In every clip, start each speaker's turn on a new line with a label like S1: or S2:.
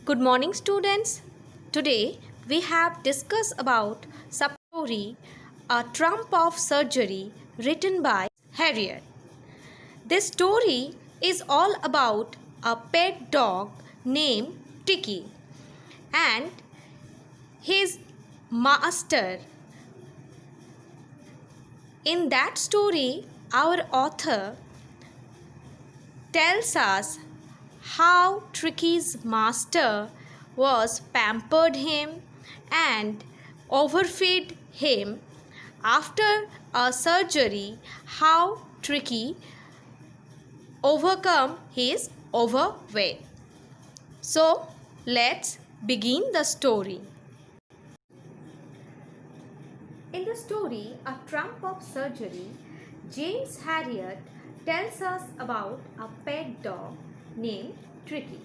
S1: Good morning, students. Today we have discussed about story A Trump of Surgery written by Harriet. This story is all about a pet dog named Tiki and his master. In that story, our author tells us how Tricky's master was pampered him and overfed him after a surgery, how Tricky overcome his overweight. So let's begin the story. In the story A Trump of Surgery, James Harriet tells us about a pet dog named Tricky.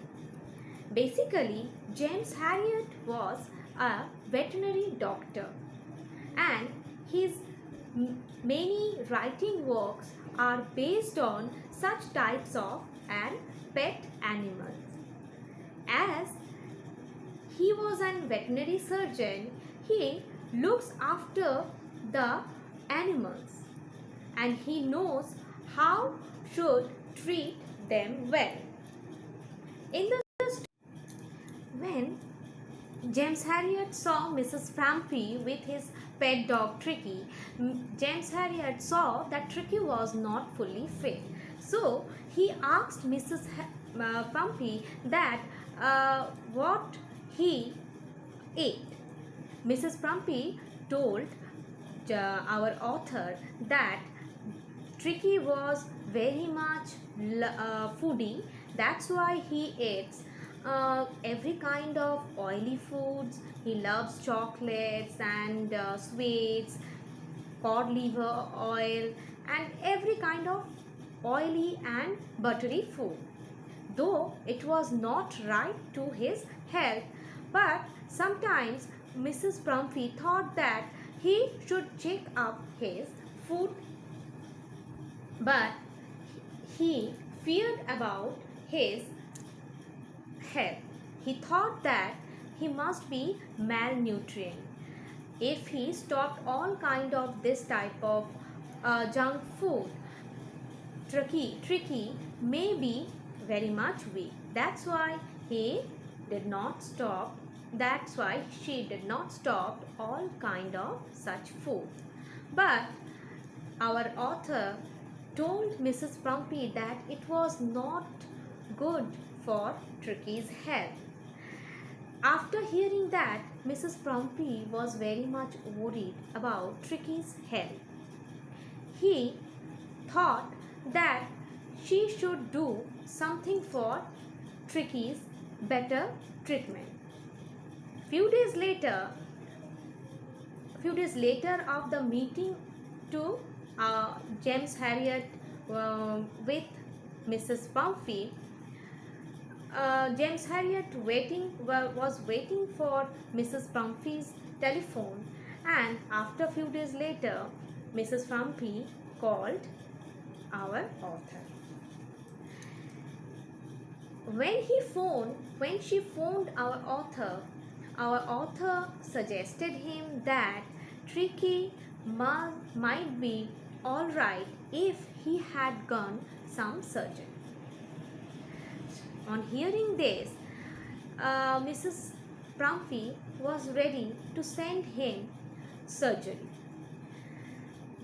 S1: Basically, James Harriet was a veterinary doctor and his many writing works are based on such types of and pet animals. As he was an veterinary surgeon, he looks after the animals and he knows how should treat them well. In the when James Harriet saw Mrs. Frampy with his pet dog Tricky, James Harriet saw that Tricky was not fully fit. So he asked Mrs. Frampy that what he ate. Mrs. Frampy told our author that Tricky was very much foodie. That's why he eats every kind of oily foods. He loves chocolates and sweets, cod liver oil, and every kind of oily and buttery food. Though it was not right to his health, but sometimes Mrs. Plumpy thought that he should check up his food, but he feared about his health. He thought that he must be malnutrition. If he stopped all kind of this type of junk food, Tricky may be very much weak. That's why he did not stop. That's why she did not stop all kind of such food. But our author told Mrs. Plumpy that it was not good for Tricky's health. After hearing that, Mrs. Plumpy was very much worried about Tricky's health. He thought that she should do something for Tricky's better treatment. Few days later of the meeting to James Harriet with Mrs. Pumphy, James Harriet was waiting for Mrs. Pumphy's telephone, and after few days later, Mrs. Pumphy called our author. When she phoned our author suggested him that Tricky might be all right if he had gone some surgery. On hearing this, Mrs. Pumphy was ready to send him surgery.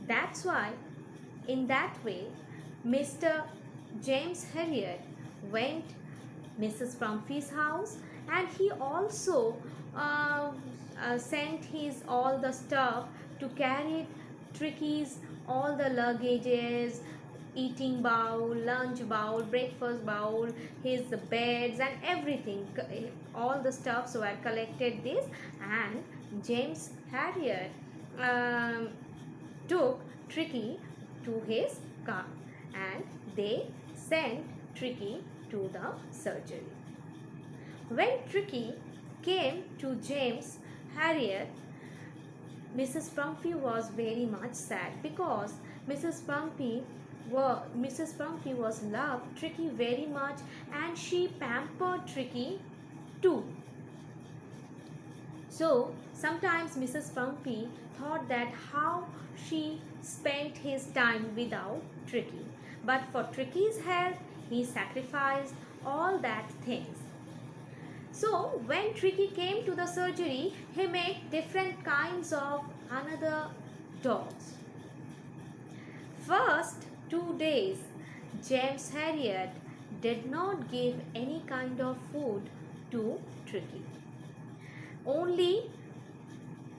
S1: That's why, in that way, Mr. James Harriet went Mrs. Pumphy's house, and he also sent his all the stuff to carry Tricky's all the luggages, eating bowl, lunch bowl, breakfast bowl, his beds and everything. All the stuffs were collected this, and James Harriet took Tricky to his car and they sent Tricky to the surgery. When Tricky came to James Harriet, Mrs. Pumphy was very much sad because Mrs. Pumphy was loved Tricky very much, and she pampered Tricky too. So sometimes Mrs. Pumpy thought that how she spent his time without Tricky. But for Tricky's health, he sacrificed all that things. So when Tricky came to the surgery, he met different kinds of another dogs. First 2 days, James Harriet did not give any kind of food to Tricky. Only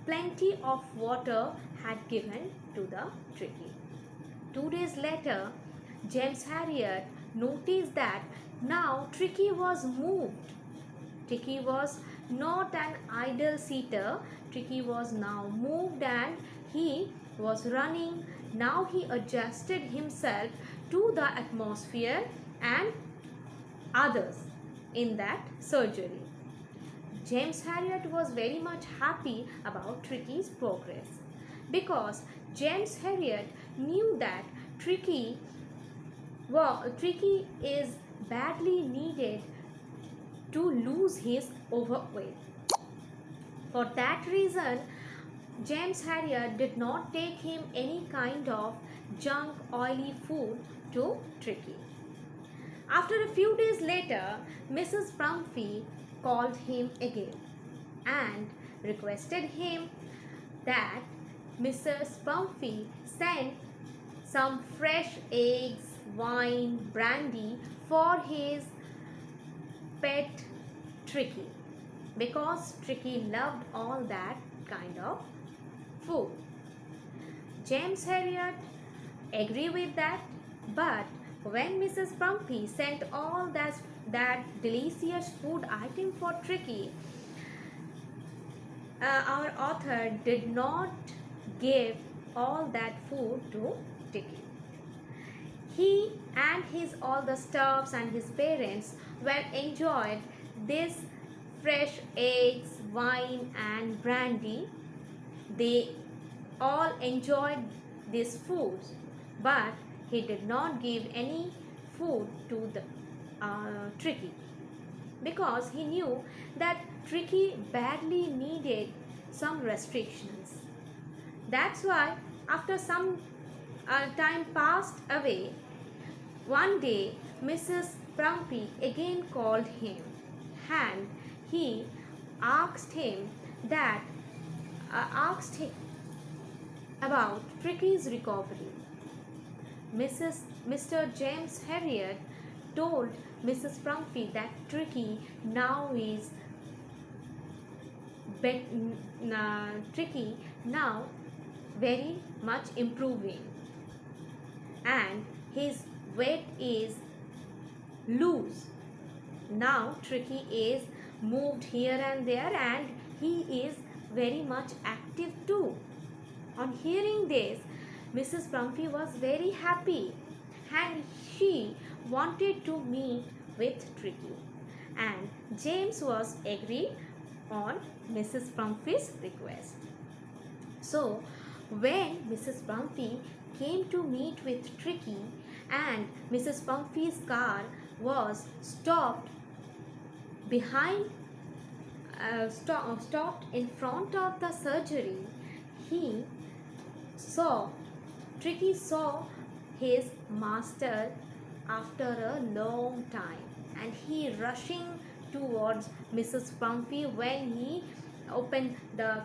S1: plenty of water had given to the Tricky. 2 days later, James Harriet noticed that now Tricky was moved. Tricky was not an idle seater. Tricky was now moved and he was running. Now he adjusted himself to the atmosphere and others in that surgery. James Harriet was very much happy about Tricky's progress because James Harriet knew that Tricky is badly needed to lose his overweight. For that reason, James Harriet did not take him any kind of junk oily food to Tricky. After a few days later, Mrs. Pumpy called him again and requested him that Mrs. Pumpy send some fresh eggs, wine, brandy for his pet Tricky because Tricky loved all that kind of food. James Harriet agreed with that, but when Mrs. Pumpy sent all that delicious food item for Tricky, our author did not give all that food to Tricky. He and his all the staffs and his parents were enjoyed this fresh eggs, wine and brandy. They all enjoyed these foods, but he did not give any food to the Tricky because he knew that Tricky badly needed some restrictions. That's why after some time passed away, one day Mrs. Pumpy again called him and he asked him about Tricky's recovery. Mr. James Harriet told Mrs. Pumpy that Tricky now is Tricky now very much improving and his weight is loose. Now Tricky is moved here and there and he is very much active too. On hearing this, Mrs. Pumpy was very happy and she wanted to meet with Tricky, and James was agreed on Mrs. Pumpy's request. So when Mrs. Pumpy came to meet with Tricky and Mrs. Pumpy's car was stopped stopped in front of the surgery, Tricky saw his master after a long time and he rushing towards Mrs. Pumpy. When he opened the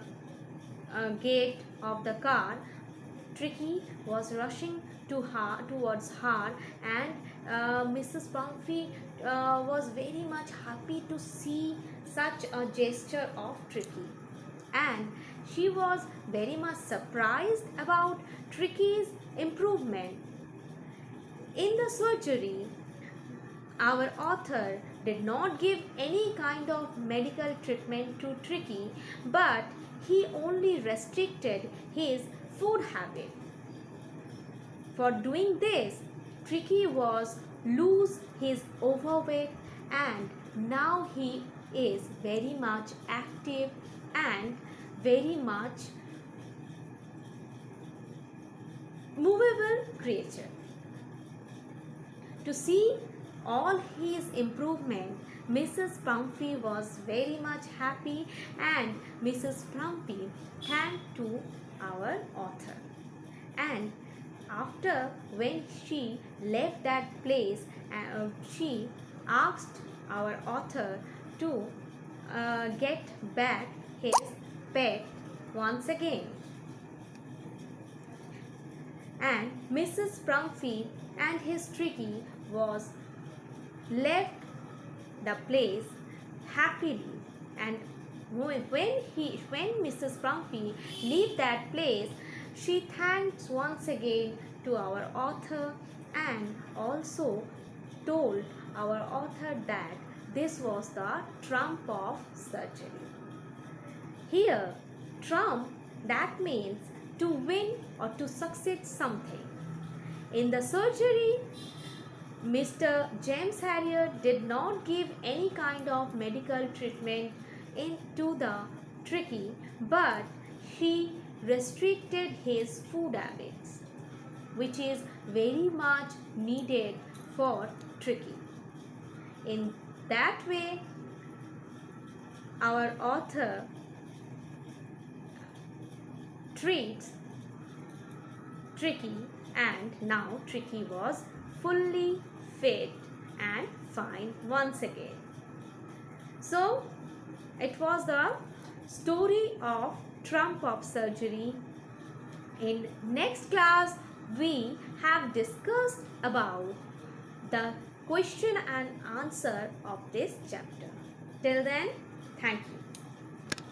S1: gate of the car, Tricky was rushing towards her and Mrs. Pumpy was very much happy to see such a gesture of Tricky, and she was very much surprised about Tricky's improvement. In the surgery, our author did not give any kind of medical treatment to Tricky, but he only restricted his food habit. For doing this, Tricky was lose his overweight and now he is very much active and very much movable creature. To see all his improvement, Mrs. Plumpy was very much happy, and Mrs. Plumpy thanked to our author. And after when she left that place, she asked our author to get back his pet once again. And Mrs. Plumpy and his Tricky was left the place happily. And when Mrs. Plumpy left that place, she thanked once again to our author and also told our author that this was the trump of surgery. Here, trump, that means to win or to succeed something. In the surgery, Mr. James Harriet did not give any kind of medical treatment to the Tricky, but he restricted his food habits, which is very much needed for Tricky. In that way, our author treats Tricky, and now Tricky was fully fit and fine once again. So, it was the story of trump of surgery. In next class, we have discussed about the question and answer of this chapter. Till then, thank you.